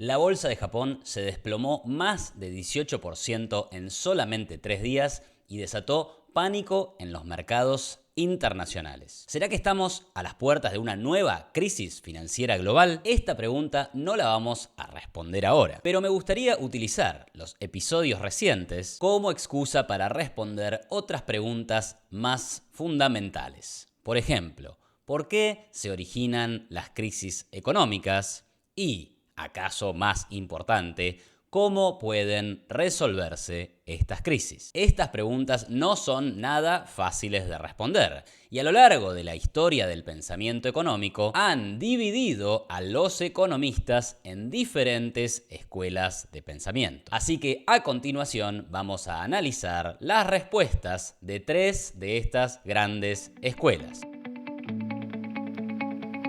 La bolsa de Japón se desplomó más de 18% en solamente 3 días y desató pánico en los mercados internacionales. ¿Será que estamos a las puertas de una nueva crisis financiera global? Esta pregunta no la vamos a responder ahora, pero me gustaría utilizar los episodios recientes como excusa para responder otras preguntas más fundamentales. Por ejemplo, ¿por qué se originan las crisis económicas? Y, ¿acaso más importante, cómo pueden resolverse estas crisis? Estas preguntas no son nada fáciles de responder y a lo largo de la historia del pensamiento económico han dividido a los economistas en diferentes escuelas de pensamiento. Así que a continuación vamos a analizar las respuestas de 3 de estas grandes escuelas.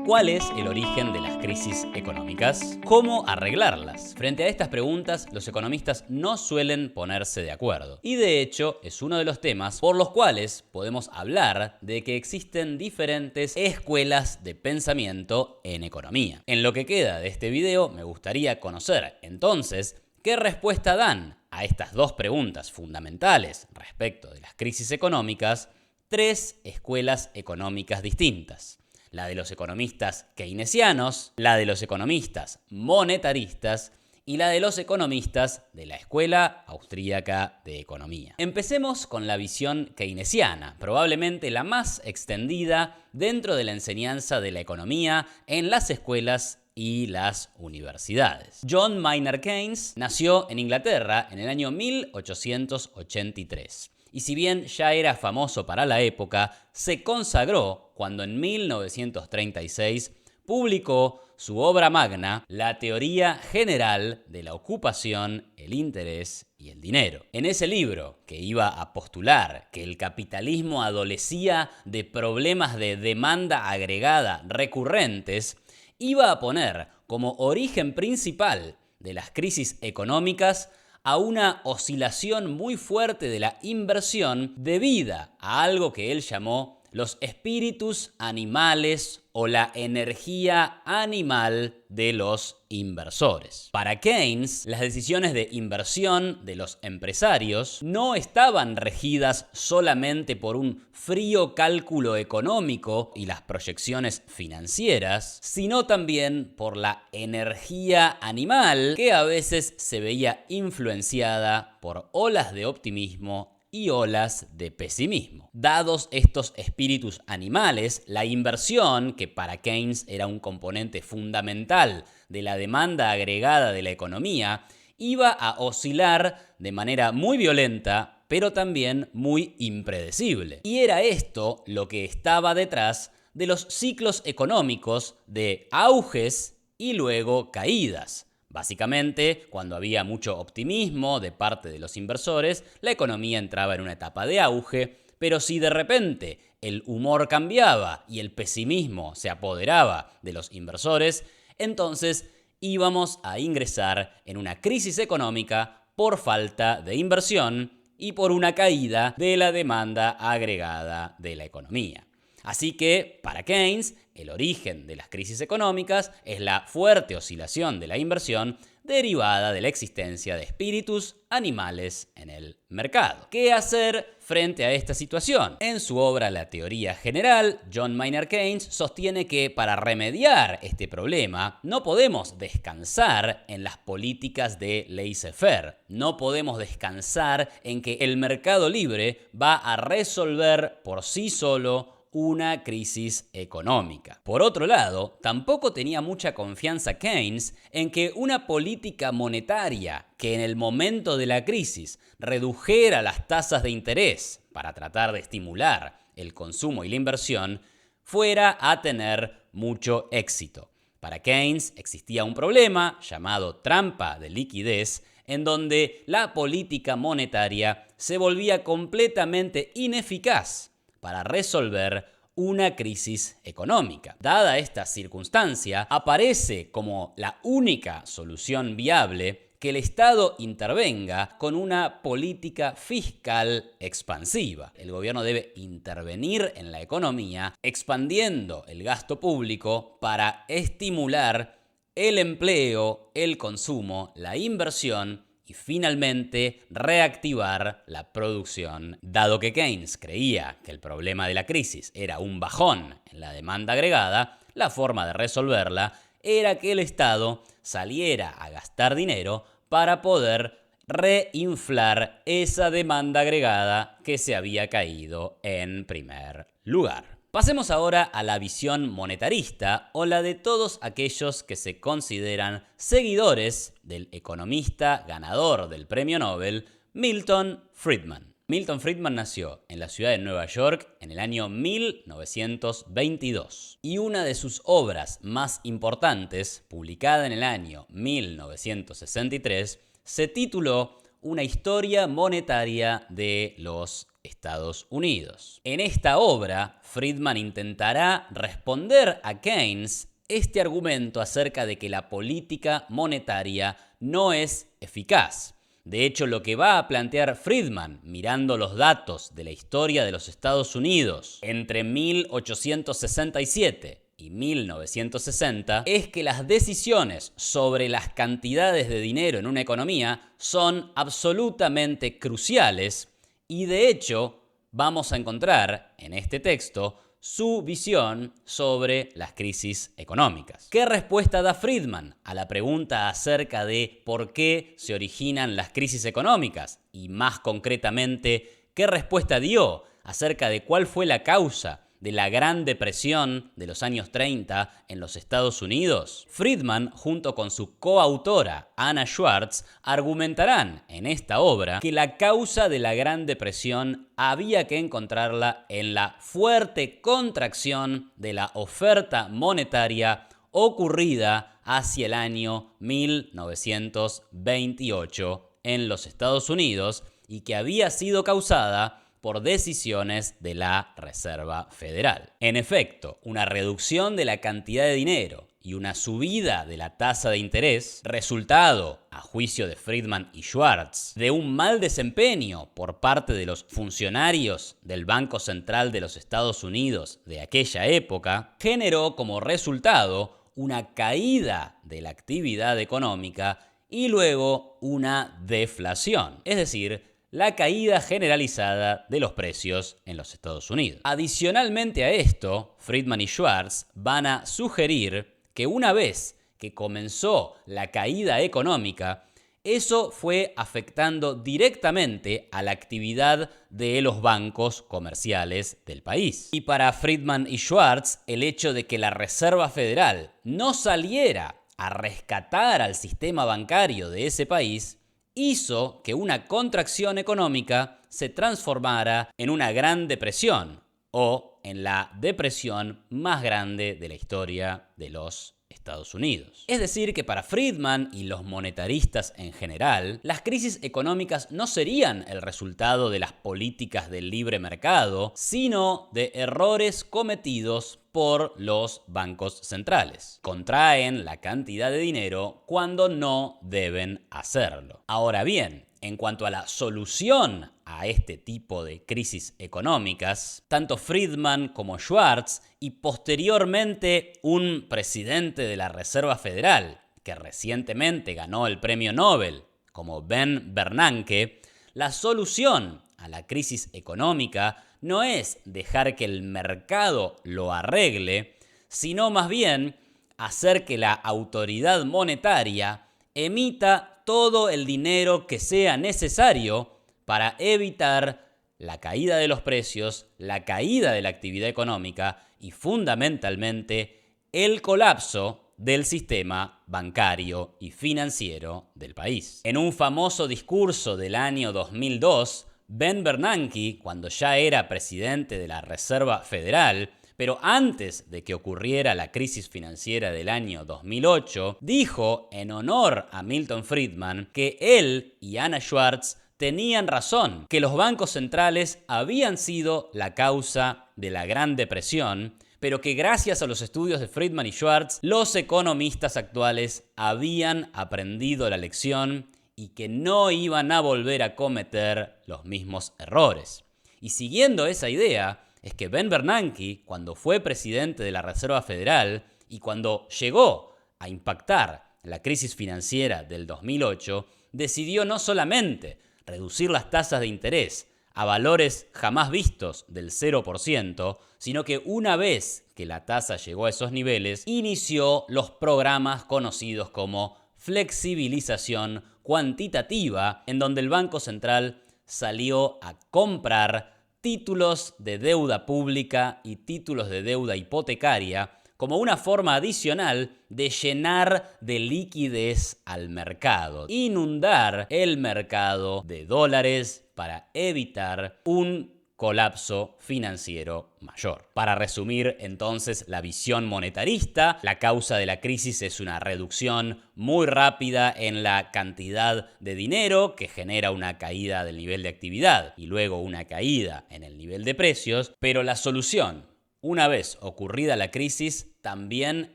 ¿Cuál es el origen de las crisis económicas? ¿Cómo arreglarlas? Frente a estas preguntas, los economistas no suelen ponerse de acuerdo. Y de hecho, es uno de los temas por los cuales podemos hablar de que existen diferentes escuelas de pensamiento en economía. En lo que queda de este video, me gustaría conocer, entonces, ¿qué respuesta dan a estas dos preguntas fundamentales respecto de las crisis económicas 3 escuelas económicas distintas? La de los economistas keynesianos, la de los economistas monetaristas y la de los economistas de la Escuela Austríaca de Economía. Empecemos con la visión keynesiana, probablemente la más extendida dentro de la enseñanza de la economía en las escuelas y las universidades. John Maynard Keynes nació en Inglaterra en el año 1883. Y si bien ya era famoso para la época, se consagró cuando en 1936 publicó su obra magna, La Teoría General de la Ocupación, el Interés y el Dinero. En ese libro, que iba a postular que el capitalismo adolecía de problemas de demanda agregada recurrentes, iba a poner como origen principal de las crisis económicas a una oscilación muy fuerte de la inversión debida a algo que él llamó los espíritus animales o la energía animal de los inversores. Para Keynes, las decisiones de inversión de los empresarios no estaban regidas solamente por un frío cálculo económico y las proyecciones financieras, sino también por la energía animal que a veces se veía influenciada por olas de optimismo y olas de pesimismo. Dados estos espíritus animales, la inversión, que para Keynes era un componente fundamental de la demanda agregada de la economía, iba a oscilar de manera muy violenta, pero también muy impredecible. Y era esto lo que estaba detrás de los ciclos económicos de auges y luego caídas. Básicamente, cuando había mucho optimismo de parte de los inversores, la economía entraba en una etapa de auge, pero si de repente el humor cambiaba y el pesimismo se apoderaba de los inversores, entonces íbamos a ingresar en una crisis económica por falta de inversión y por una caída de la demanda agregada de la economía. Así que, para Keynes, el origen de las crisis económicas es la fuerte oscilación de la inversión derivada de la existencia de espíritus animales en el mercado. ¿Qué hacer frente a esta situación? En su obra La Teoría General, John Maynard Keynes sostiene que para remediar este problema no podemos descansar en las políticas de laissez-faire. No podemos descansar en que el mercado libre va a resolver por sí solo una crisis económica. Por otro lado, tampoco tenía mucha confianza Keynes en que una política monetaria que en el momento de la crisis redujera las tasas de interés para tratar de estimular el consumo y la inversión fuera a tener mucho éxito. Para Keynes existía un problema llamado trampa de liquidez, en donde la política monetaria se volvía completamente ineficaz para resolver una crisis económica. Dada esta circunstancia, aparece como la única solución viable que el Estado intervenga con una política fiscal expansiva. El gobierno debe intervenir en la economía expandiendo el gasto público para estimular el empleo, el consumo, la inversión y finalmente reactivar la producción. Dado que Keynes creía que el problema de la crisis era un bajón en la demanda agregada, la forma de resolverla era que el Estado saliera a gastar dinero para poder reinflar esa demanda agregada que se había caído en primer lugar. Pasemos ahora a la visión monetarista o la de todos aquellos que se consideran seguidores del economista ganador del premio Nobel, Milton Friedman. Milton Friedman nació en la ciudad de Nueva York en el año 1922 y una de sus obras más importantes, publicada en el año 1963, se tituló Una historia monetaria de los Estados Unidos. En esta obra, Friedman intentará responder a Keynes este argumento acerca de que la política monetaria no es eficaz. De hecho, lo que va a plantear Friedman, mirando los datos de la historia de los Estados Unidos entre 1867 y 1960, es que las decisiones sobre las cantidades de dinero en una economía son absolutamente cruciales y de hecho vamos a encontrar en este texto su visión sobre las crisis económicas. ¿Qué respuesta da Friedman a la pregunta acerca de por qué se originan las crisis económicas? Y más concretamente, ¿qué respuesta dio acerca de cuál fue la causa de la Gran Depresión de los años 30 en los Estados Unidos? Friedman, junto con su coautora Anna Schwartz, argumentarán en esta obra que la causa de la Gran Depresión había que encontrarla en la fuerte contracción de la oferta monetaria ocurrida hacia el año 1928 en los Estados Unidos y que había sido causada por decisiones de la Reserva Federal. En efecto, una reducción de la cantidad de dinero y una subida de la tasa de interés, resultado, a juicio de Friedman y Schwartz, de un mal desempeño por parte de los funcionarios del Banco Central de los Estados Unidos de aquella época, generó como resultado una caída de la actividad económica y luego una deflación, es decir, la caída generalizada de los precios en los Estados Unidos. Adicionalmente a esto, Friedman y Schwartz van a sugerir que una vez que comenzó la caída económica, eso fue afectando directamente a la actividad de los bancos comerciales del país. Y para Friedman y Schwartz, el hecho de que la Reserva Federal no saliera a rescatar al sistema bancario de ese país hizo que una contracción económica se transformara en una gran depresión o en la depresión más grande de la historia de los Estados Unidos. Es decir, que para Friedman y los monetaristas en general, las crisis económicas no serían el resultado de las políticas del libre mercado, sino de errores cometidos por los bancos centrales. Contraen la cantidad de dinero cuando no deben hacerlo. Ahora bien, en cuanto a la solución a este tipo de crisis económicas, tanto Friedman como Schwartz y posteriormente un presidente de la Reserva Federal que recientemente ganó el premio Nobel, como Ben Bernanke, la solución a la crisis económica no es dejar que el mercado lo arregle, sino más bien hacer que la autoridad monetaria emita todo el dinero que sea necesario para evitar la caída de los precios, la caída de la actividad económica y fundamentalmente el colapso del sistema bancario y financiero del país. En un famoso discurso del año 2002, Ben Bernanke, cuando ya era presidente de la Reserva Federal, pero antes de que ocurriera la crisis financiera del año 2008, dijo en honor a Milton Friedman que él y Anna Schwartz tenían razón, que los bancos centrales habían sido la causa de la Gran Depresión, pero que gracias a los estudios de Friedman y Schwartz, los economistas actuales habían aprendido la lección y que no iban a volver a cometer los mismos errores. Y siguiendo esa idea, es que Ben Bernanke, cuando fue presidente de la Reserva Federal y cuando llegó a impactar la crisis financiera del 2008, decidió no solamente reducir las tasas de interés a valores jamás vistos del 0%, sino que una vez que la tasa llegó a esos niveles, inició los programas conocidos como flexibilización cuantitativa, en donde el Banco Central salió a comprar títulos de deuda pública y títulos de deuda hipotecaria como una forma adicional de llenar de liquidez al mercado, inundar el mercado de dólares para evitar un colapso financiero mayor. Para resumir entonces la visión monetarista, la causa de la crisis es una reducción muy rápida en la cantidad de dinero que genera una caída del nivel de actividad y luego una caída en el nivel de precios, pero la solución, una vez ocurrida la crisis, también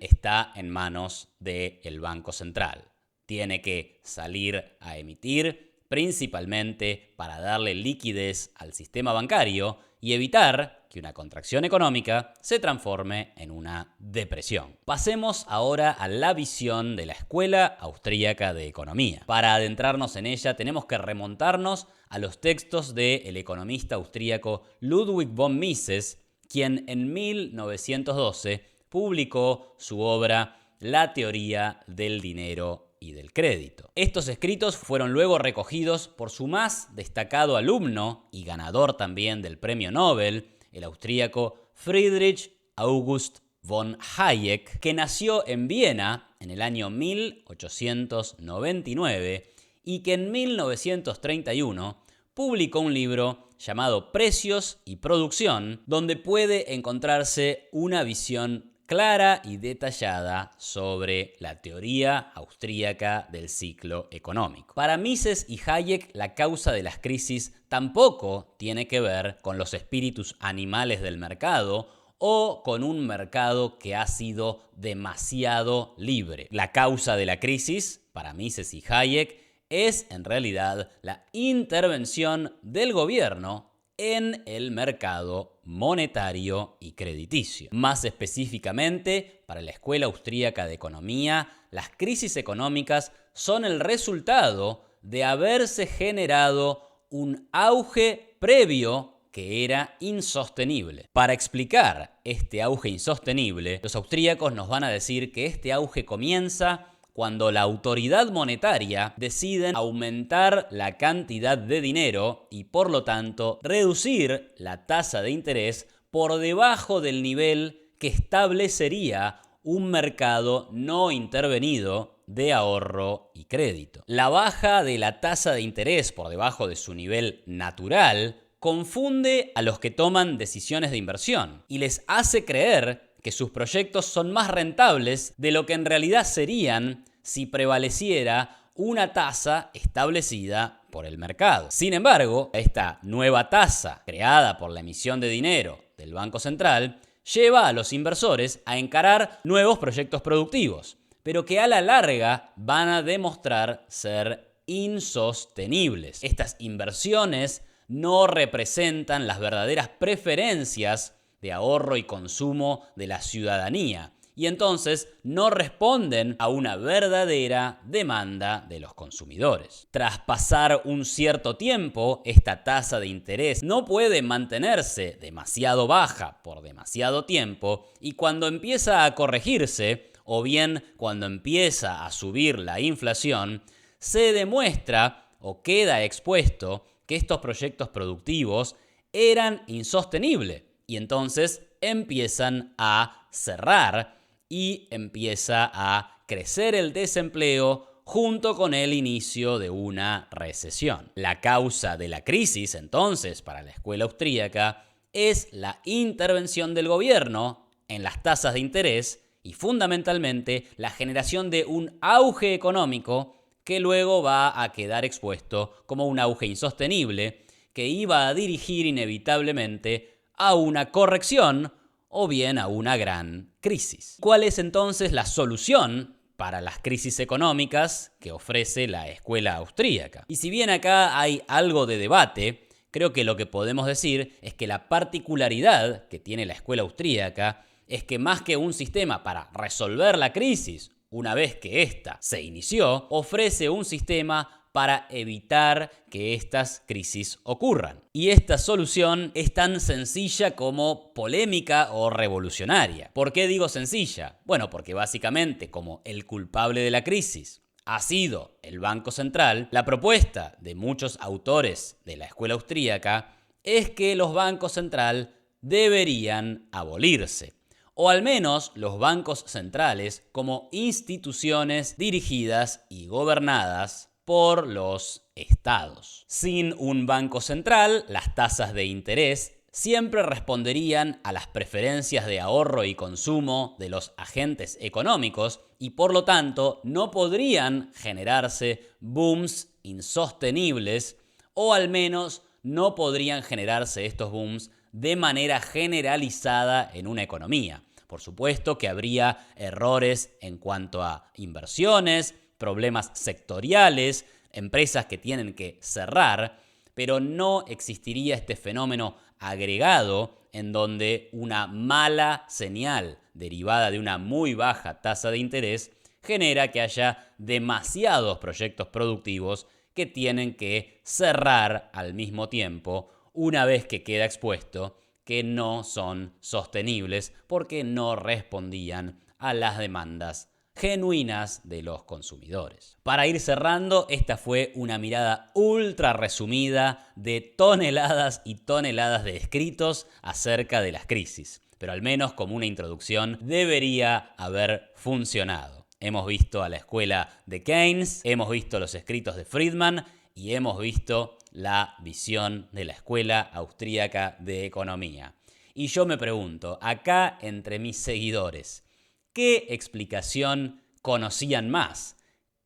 está en manos del Banco Central. Tiene que salir a emitir, principalmente para darle liquidez al sistema bancario y evitar que una contracción económica se transforme en una depresión. Pasemos ahora a la visión de la Escuela Austríaca de Economía. Para adentrarnos en ella tenemos que remontarnos a los textos del economista austríaco Ludwig von Mises, quien en 1912 publicó su obra La teoría del dinero y del crédito. Estos escritos fueron luego recogidos por su más destacado alumno y ganador también del premio Nobel, el austríaco Friedrich August von Hayek, que nació en Viena en el año 1899 y que en 1931 publicó un libro llamado Precios y Producción, donde puede encontrarse una visión clara y detallada sobre la teoría austríaca del ciclo económico. Para Mises y Hayek, la causa de las crisis tampoco tiene que ver con los espíritus animales del mercado o con un mercado que ha sido demasiado libre. La causa de la crisis, para Mises y Hayek, es en realidad la intervención del gobierno en el mercado monetario y crediticio. Más específicamente, para la Escuela Austríaca de Economía, las crisis económicas son el resultado de haberse generado un auge previo que era insostenible. Para explicar este auge insostenible, los austríacos nos van a decir que este auge comienza cuando la autoridad monetaria decide aumentar la cantidad de dinero y por lo tanto reducir la tasa de interés por debajo del nivel que establecería un mercado no intervenido de ahorro y crédito. La baja de la tasa de interés por debajo de su nivel natural confunde a los que toman decisiones de inversión y les hace creer que sus proyectos son más rentables de lo que en realidad serían si prevaleciera una tasa establecida por el mercado. Sin embargo, esta nueva tasa creada por la emisión de dinero del Banco Central lleva a los inversores a encarar nuevos proyectos productivos, pero que a la larga van a demostrar ser insostenibles. Estas inversiones no representan las verdaderas preferencias de ahorro y consumo de la ciudadanía y entonces no responden a una verdadera demanda de los consumidores. Tras pasar un cierto tiempo, esta tasa de interés no puede mantenerse demasiado baja por demasiado tiempo y cuando empieza a corregirse, o bien cuando empieza a subir la inflación, se demuestra o queda expuesto que estos proyectos productivos eran insostenibles y entonces empiezan a cerrar y empieza a crecer el desempleo junto con el inicio de una recesión. La causa de la crisis, entonces, para la escuela austríaca, es la intervención del gobierno en las tasas de interés y fundamentalmente la generación de un auge económico que luego va a quedar expuesto como un auge insostenible que iba a dirigir inevitablemente a una corrección o bien a una gran crisis. ¿Cuál es entonces la solución para las crisis económicas que ofrece la escuela austríaca? Y si bien acá hay algo de debate, creo que lo que podemos decir es que la particularidad que tiene la escuela austríaca es que más que un sistema para resolver la crisis una vez que ésta se inició, ofrece un sistema para evitar que estas crisis ocurran. Y esta solución es tan sencilla como polémica o revolucionaria. ¿Por qué digo sencilla? Bueno, porque básicamente, como el culpable de la crisis ha sido el Banco Central, la propuesta de muchos autores de la escuela austríaca es que los bancos centrales deberían abolirse, o al menos los bancos centrales como instituciones dirigidas y gobernadas por los estados. Sin un banco central, las tasas de interés siempre responderían a las preferencias de ahorro y consumo de los agentes económicos y por lo tanto no podrían generarse booms insostenibles, o al menos no podrían generarse estos booms de manera generalizada en una economía. Por supuesto que habría errores en cuanto a inversiones, problemas sectoriales, empresas que tienen que cerrar, pero no existiría este fenómeno agregado en donde una mala señal derivada de una muy baja tasa de interés genera que haya demasiados proyectos productivos que tienen que cerrar al mismo tiempo una vez que queda expuesto que no son sostenibles porque no respondían a las demandas genuinas de los consumidores. Para ir cerrando, esta fue una mirada ultra resumida de toneladas y toneladas de escritos acerca de las crisis, pero al menos como una introducción debería haber funcionado. Hemos visto a la escuela de Keynes, hemos visto los escritos de Friedman y hemos visto la visión de la escuela austríaca de economía. Y yo me pregunto, acá entre mis seguidores, ¿qué explicación conocían más?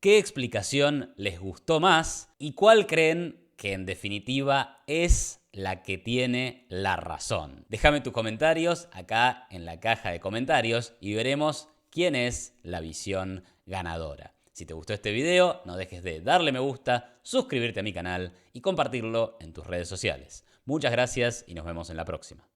¿Qué explicación les gustó más? ¿Y cuál creen que en definitiva es la que tiene la razón? Déjame tus comentarios acá en la caja de comentarios y veremos quién es la visión ganadora. Si te gustó este video, no dejes de darle me gusta, suscribirte a mi canal y compartirlo en tus redes sociales. Muchas gracias y nos vemos en la próxima.